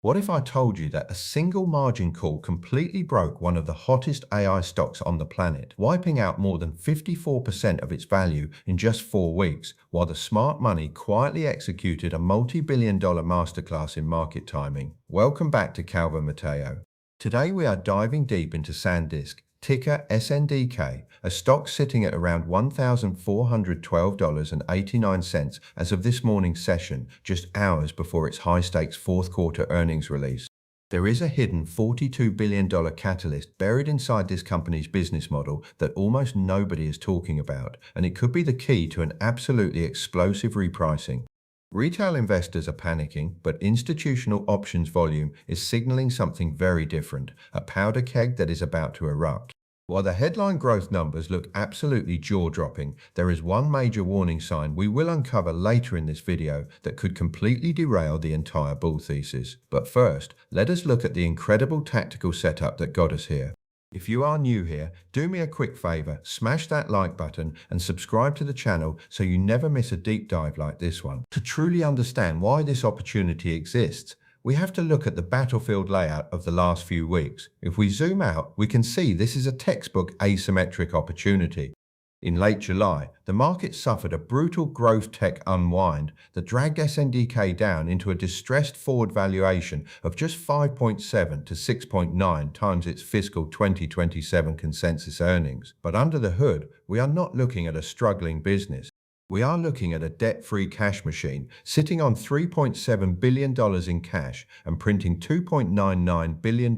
What if I told you that a single margin call completely broke one of the hottest AI stocks on the planet, wiping out more than 54% of its value in just 4 weeks, while the smart money quietly executed a multi-billion-dollar masterclass in market timing? Welcome back to Calvin Mateo. Today we are diving deep into Sandisk, ticker SNDK, a stock sitting at around $1,412.89 as of this morning's session, just hours before its high-stakes fourth quarter earnings release. There is a hidden $42 billion catalyst buried inside this company's business model that almost nobody is talking about, and it could be the key to an absolutely explosive repricing. Retail investors are panicking, but institutional options volume is signaling something very different, a powder keg that is about to erupt. While the headline growth numbers look absolutely jaw-dropping, there is one major warning sign we will uncover later in this video that could completely derail the entire bull thesis. But first, let us look at the incredible tactical setup that got us here. If you are new here, do me a quick favor, smash that like button and subscribe to the channel so you never miss a deep dive like this one. To truly understand why this opportunity exists, we have to look at the battlefield layout of the last few weeks. If we zoom out, we can see this is a textbook asymmetric opportunity. In late July, the market suffered a brutal growth tech unwind that dragged SNDK down into a distressed forward valuation of just 5.7 to 6.9 times its fiscal 2027 consensus earnings. But under the hood, we are not looking at a struggling business. We are looking at a debt-free cash machine sitting on $3.7 billion in cash and printing $2.99 billion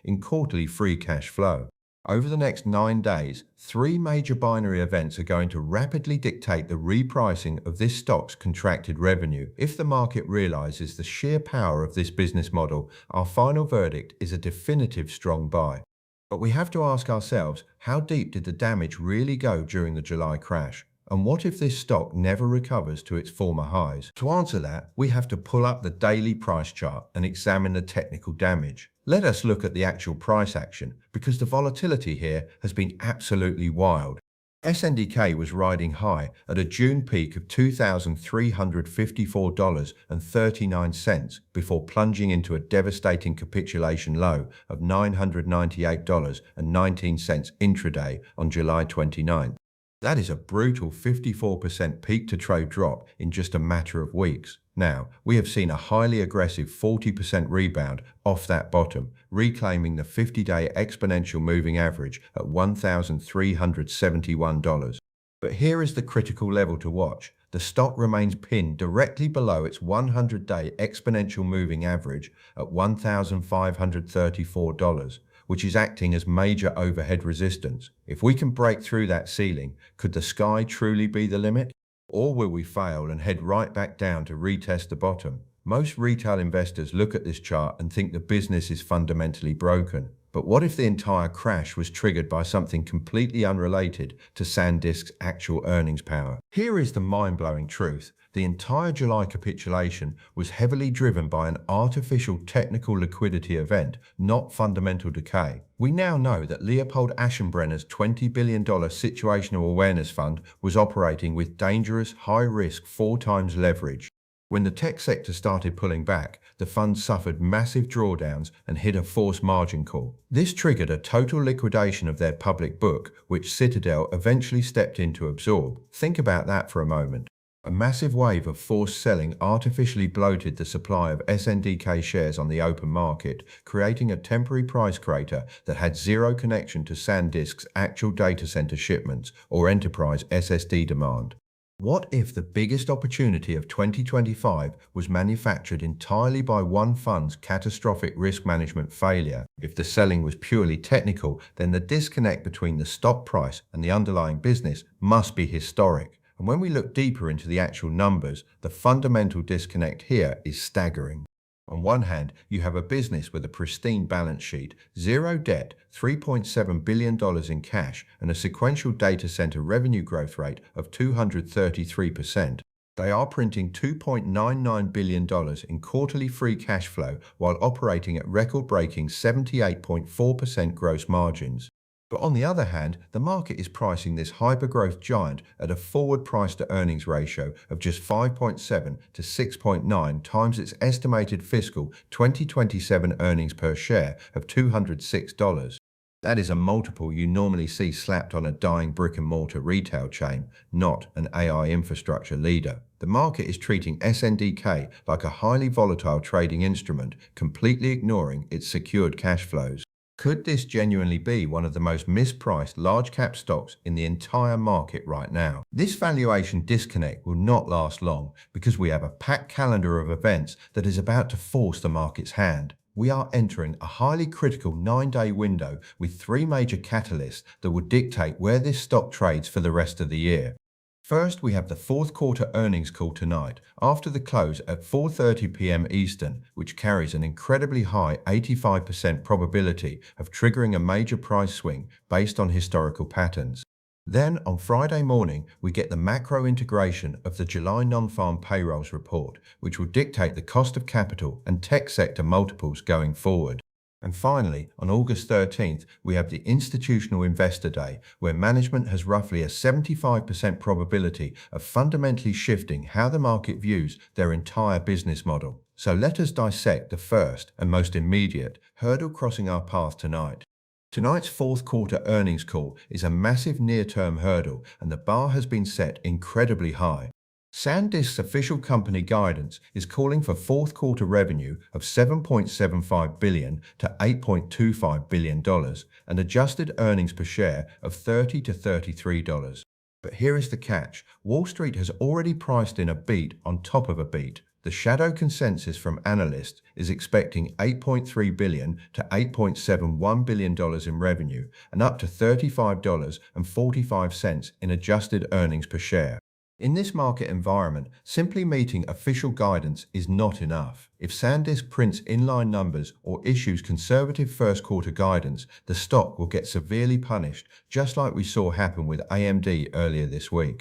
in quarterly free cash flow. Over the next 9 days, 3 major binary events are going to rapidly dictate the repricing of this stock's contracted revenue. If the market realizes the sheer power of this business model, our final verdict is a definitive strong buy. But we have to ask ourselves, how deep did the damage really go during the July crash? And what if this stock never recovers to its former highs? To answer that, we have to pull up the daily price chart and examine the technical damage. Let us look at the actual price action, because the volatility here has been absolutely wild. SNDK was riding high at a June peak of $2,354.39 before plunging into a devastating capitulation low of $998.19 intraday on July 29th. That is a brutal 54% peak-to-trade drop in just a matter of weeks. Now, we have seen a highly aggressive 40% rebound off that bottom, reclaiming the 50-day exponential moving average at $1,371. But here is the critical level to watch. The stock remains pinned directly below its 100-day exponential moving average at $1,534. Which is acting as major overhead resistance. If we can break through that ceiling, could the sky truly be the limit? Or will we fail and head right back down to retest the bottom? Most retail investors look at this chart and think the business is fundamentally broken. But what if the entire crash was triggered by something completely unrelated to Sandisk's actual earnings power? Here is the mind-blowing truth. The entire July capitulation was heavily driven by an artificial technical liquidity event, not fundamental decay. We now know that Leopold Aschenbrenner's $20 billion situational awareness fund was operating with dangerous, high-risk 4x leverage. When the tech sector started pulling back, the fund suffered massive drawdowns and hit a forced margin call. This triggered a total liquidation of their public book, which Citadel eventually stepped in to absorb. Think about that for a moment. A massive wave of forced selling artificially bloated the supply of SNDK shares on the open market, creating a temporary price crater that had zero connection to Sandisk's actual data center shipments or enterprise SSD demand. What if the biggest opportunity of 2025 was manufactured entirely by one fund's catastrophic risk management failure? If the selling was purely technical, then the disconnect between the stock price and the underlying business must be historic. And when we look deeper into the actual numbers, the fundamental disconnect here is staggering. On one hand, you have a business with a pristine balance sheet, zero debt, $3.7 billion in cash, and a sequential data center revenue growth rate of 233%. They are printing $2.99 billion in quarterly free cash flow while operating at record-breaking 78.4% gross margins. But on the other hand, the market is pricing this hypergrowth giant at a forward price to earnings ratio of just 5.7 to 6.9 times its estimated fiscal 2027 earnings per share of $206. That is a multiple you normally see slapped on a dying brick-and-mortar retail chain, not an AI infrastructure leader. The market is treating SNDK like a highly volatile trading instrument, completely ignoring its secured cash flows. Could this genuinely be one of the most mispriced large-cap stocks in the entire market right now? This valuation disconnect will not last long because we have a packed calendar of events that is about to force the market's hand. We are entering a highly critical 9-day window with three major catalysts that will dictate where this stock trades for the rest of the year. First, we have the fourth quarter earnings call tonight after the close at 4:30 p.m. Eastern, which carries an incredibly high 85% probability of triggering a major price swing based on historical patterns. Then, on Friday morning, we get the macro integration of the July non-farm payrolls report, which will dictate the cost of capital and tech sector multiples going forward. And finally, on August 13th, we have the Institutional Investor Day, where management has roughly a 75% probability of fundamentally shifting how the market views their entire business model. So let us dissect the first and most immediate hurdle crossing our path tonight. Tonight's fourth quarter earnings call is a massive near-term hurdle, and the bar has been set incredibly high. Sandisk's official company guidance is calling for fourth quarter revenue of $7.75 billion to $8.25 billion and adjusted earnings per share of $30 to $33. But here is the catch. Wall Street has already priced in a beat on top of a beat. The shadow consensus from analysts is expecting $8.3 billion to $8.71 billion in revenue and up to $35.45 in adjusted earnings per share. In this market environment, simply meeting official guidance is not enough. If Sandisk prints inline numbers or issues conservative first quarter guidance, the stock will get severely punished, just like we saw happen with AMD earlier this week.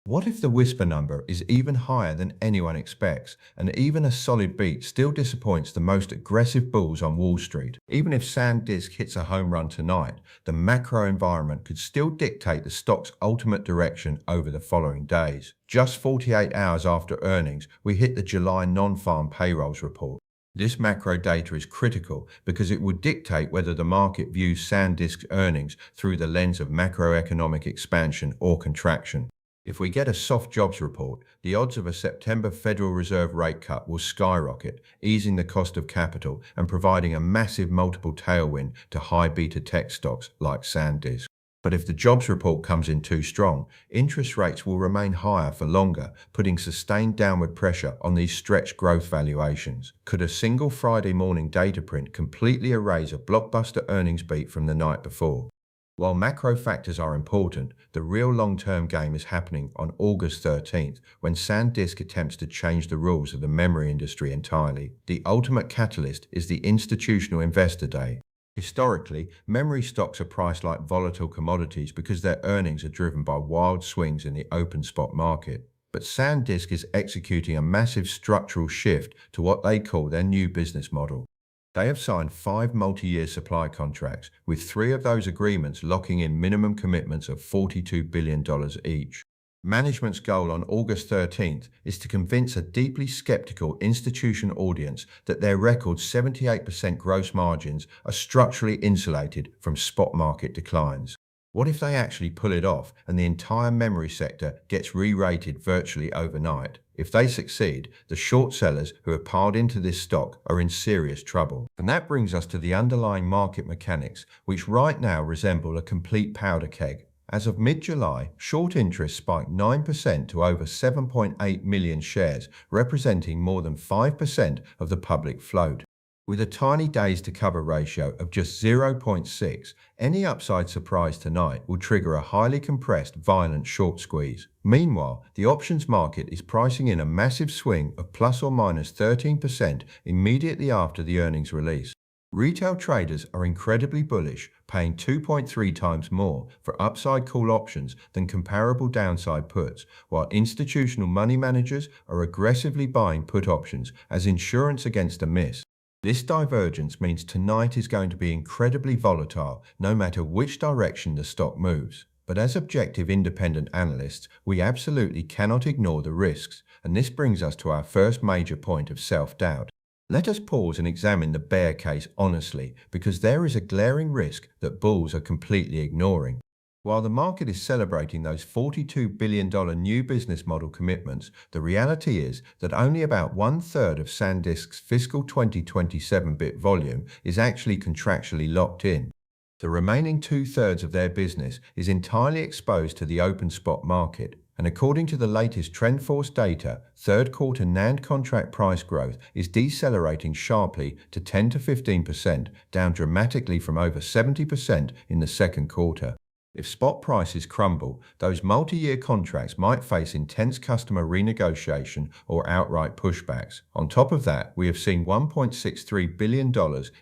What if the whisper number is even higher than anyone expects, and even a solid beat still disappoints the most aggressive bulls on Wall Street? Even if Sandisk hits a home run tonight, the macro environment could still dictate the stock's ultimate direction over the following days. Just 48 hours after earnings, we hit the July non-farm payrolls report. This macro data is critical because it would dictate whether the market views Sandisk's earnings through the lens of macroeconomic expansion or contraction. If we get a soft jobs report, the odds of a September Federal Reserve rate cut will skyrocket, easing the cost of capital and providing a massive multiple tailwind to high beta tech stocks like Sandisk. But if the jobs report comes in too strong, interest rates will remain higher for longer, putting sustained downward pressure on these stretched growth valuations. Could a single Friday morning data print completely erase a blockbuster earnings beat from the night before? While macro factors are important, the real long-term game is happening on August 13th, when Sandisk attempts to change the rules of the memory industry entirely. The ultimate catalyst is the Institutional Investor Day. Historically, memory stocks are priced like volatile commodities because their earnings are driven by wild swings in the open spot market. But Sandisk is executing a massive structural shift to what they call their new business model. They have signed 5 multi-year supply contracts, with 3 of those agreements locking in minimum commitments of $42 billion each. Management's goal on August 13th is to convince a deeply skeptical institutional audience that their record 78% gross margins are structurally insulated from spot market declines. What if they actually pull it off and the entire memory sector gets re-rated virtually overnight? If they succeed, the short sellers who have piled into this stock are in serious trouble. And that brings us to the underlying market mechanics, which right now resemble a complete powder keg. As of mid-July, short interest spiked 9% to over 7.8 million shares, representing more than 5% of the public float. With a tiny days to cover ratio of just 0.6, any upside surprise tonight will trigger a highly compressed, violent short squeeze. Meanwhile, the options market is pricing in a massive swing of plus or minus 13% immediately after the earnings release. Retail traders are incredibly bullish, paying 2.3 times more for upside call options than comparable downside puts, while institutional money managers are aggressively buying put options as insurance against a miss. This divergence means tonight is going to be incredibly volatile, no matter which direction the stock moves. But as objective independent analysts, we absolutely cannot ignore the risks, and this brings us to our first major point of self-doubt. Let us pause and examine the bear case honestly, because there is a glaring risk that bulls are completely ignoring. While the market is celebrating those $42 billion new business model commitments, the reality is that only about one-third of Sandisk's fiscal 2027 bit volume is actually contractually locked in. The remaining two-thirds of their business is entirely exposed to the open spot market, and according to the latest TrendForce data, third quarter NAND contract price growth is decelerating sharply to 10 to 15%, down dramatically from over 70% in the second quarter. If spot prices crumble, those multi-year contracts might face intense customer renegotiation or outright pushbacks. On top of that, we have seen $1.63 billion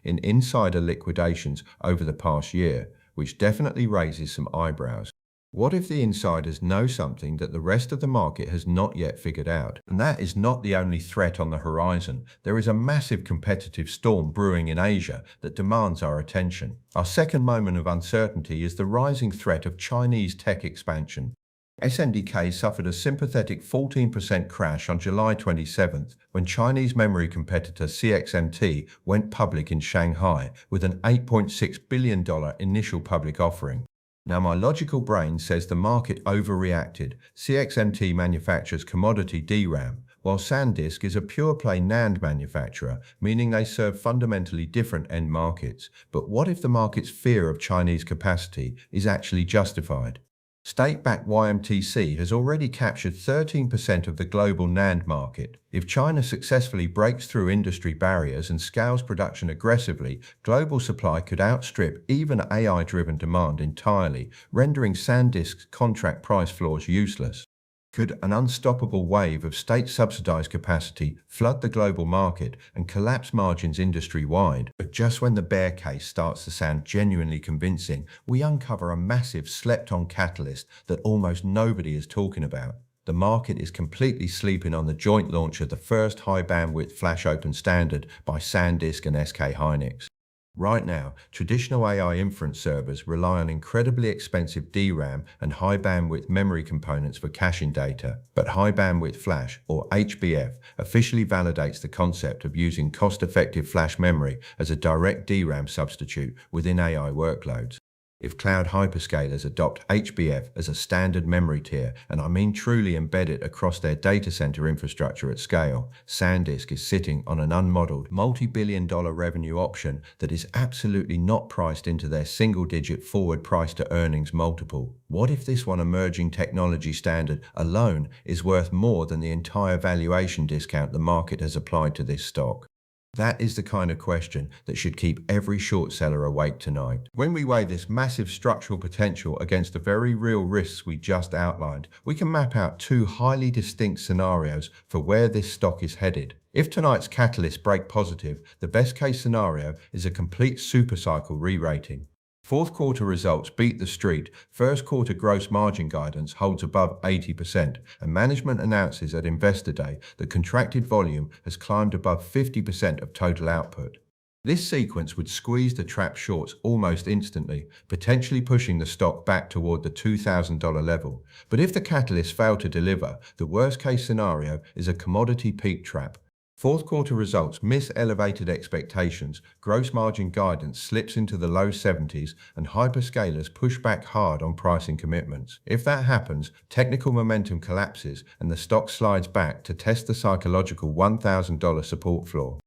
in insider liquidations over the past year, which definitely raises some eyebrows. What if the insiders know something that the rest of the market has not yet figured out? And that is not the only threat on the horizon. There is a massive competitive storm brewing in Asia that demands our attention. Our second moment of uncertainty is the rising threat of Chinese tech expansion. SNDK suffered a sympathetic 14% crash on July 27th when Chinese memory competitor CXMT went public in Shanghai with an $8.6 billion initial public offering. Now, my logical brain says the market overreacted. CXMT manufactures commodity DRAM, while Sandisk is a pure-play NAND manufacturer, meaning they serve fundamentally different end markets. But what if the market's fear of Chinese capacity is actually justified? State-backed YMTC has already captured 13% of the global NAND market. If China successfully breaks through industry barriers and scales production aggressively, global supply could outstrip even AI-driven demand entirely, rendering Sandisk's contract price floors useless. Could an unstoppable wave of state-subsidized capacity flood the global market and collapse margins industry-wide? But just when the bear case starts to sound genuinely convincing, we uncover a massive slept-on catalyst that almost nobody is talking about. The market is completely sleeping on the joint launch of the first high-bandwidth flash open standard by Sandisk and SK Hynix. Right now, traditional AI inference servers rely on incredibly expensive DRAM and high-bandwidth memory components for caching data, but high-bandwidth flash, or HBF, officially validates the concept of using cost-effective flash memory as a direct DRAM substitute within AI workloads. If cloud hyperscalers adopt HBF as a standard memory tier, and I mean truly embed it across their data center infrastructure at scale, Sandisk is sitting on an unmodeled multi-billion-dollar revenue option that is absolutely not priced into their single-digit forward price-to-earnings multiple. What if this one emerging technology standard alone is worth more than the entire valuation discount the market has applied to this stock? That is the kind of question that should keep every short seller awake tonight. When we weigh this massive structural potential against the very real risks we just outlined, we can map out two highly distinct scenarios for where this stock is headed. If tonight's catalysts break positive, the best case scenario is a complete supercycle re-rating. Fourth quarter results beat the street, first quarter gross margin guidance holds above 80%, and management announces at Investor Day that contracted volume has climbed above 50% of total output. This sequence would squeeze the trap shorts almost instantly, potentially pushing the stock back toward the $2,000 level. But if the catalysts fail to deliver, the worst case scenario is a commodity peak trap. Fourth quarter results miss elevated expectations, gross margin guidance slips into the low 70s, and hyperscalers push back hard on pricing commitments. If that happens, technical momentum collapses and the stock slides back to test the psychological $1,000 support floor.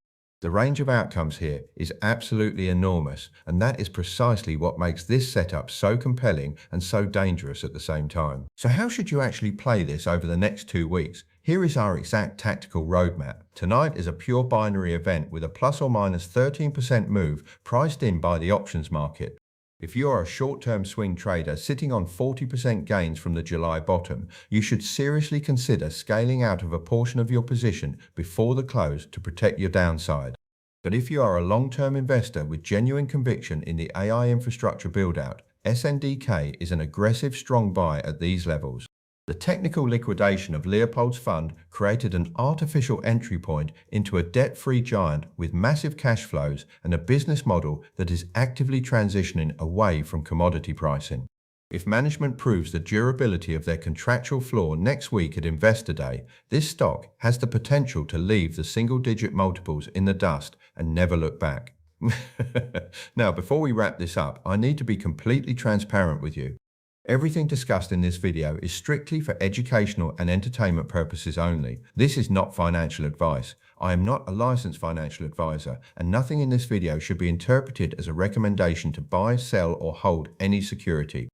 The range of outcomes here is absolutely enormous, and that is precisely what makes this setup so compelling and so dangerous at the same time. So how should you actually play this over the next 2 weeks? Here is our exact tactical roadmap. Tonight is a pure binary event with a plus or minus 13% move priced in by the options market. If you are a short-term swing trader sitting on 40% gains from the July bottom, you should seriously consider scaling out of a portion of your position before the close to protect your downside. But if you are a long-term investor with genuine conviction in the AI infrastructure build-out, SNDK is an aggressive strong buy at these levels. The technical liquidation of Leopold's fund created an artificial entry point into a debt-free giant with massive cash flows and a business model that is actively transitioning away from commodity pricing. If management proves the durability of their contractual floor next week at Investor Day, this stock has the potential to leave the single-digit multiples in the dust and never look back. Now, before we wrap this up, I need to be completely transparent with you. Everything discussed in this video is strictly for educational and entertainment purposes only. This is not financial advice. I am not a licensed financial advisor, and nothing in this video should be interpreted as a recommendation to buy, sell, or hold any security.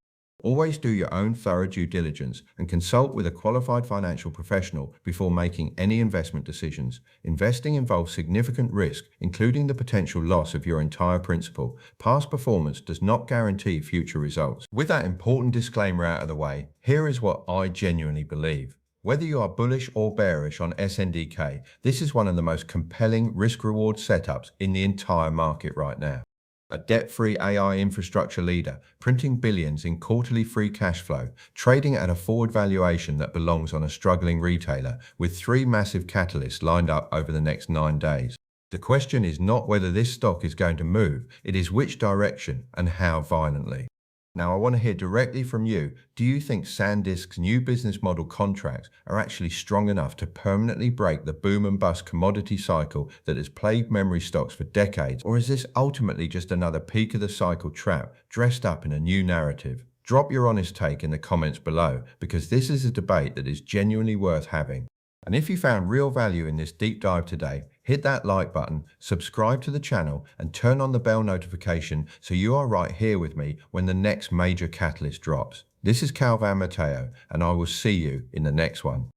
Always do your own thorough due diligence and consult with a qualified financial professional before making any investment decisions. Investing involves significant risk, including the potential loss of your entire principal. Past performance does not guarantee future results. With that important disclaimer out of the way, here is what I genuinely believe. Whether you are bullish or bearish on SNDK, this is one of the most compelling risk-reward setups in the entire market right now. A debt-free AI infrastructure leader, printing billions in quarterly free cash flow, trading at a forward valuation that belongs on a struggling retailer, with 3 massive catalysts lined up over the next 9 days. The question is not whether this stock is going to move, it is which direction and how violently. Now, I want to hear directly from you. Do you think Sandisk's new business model contracts are actually strong enough to permanently break the boom and bust commodity cycle that has plagued memory stocks for decades? Or is this ultimately just another peak of the cycle trap dressed up in a new narrative? Drop your honest take in the comments below, because this is a debate that is genuinely worth having. And if you found real value in this deep dive today, hit that like button, subscribe to the channel, and turn on the bell notification so you are right here with me when the next major catalyst drops. This is Calvan Mateo, and I will see you in the next one.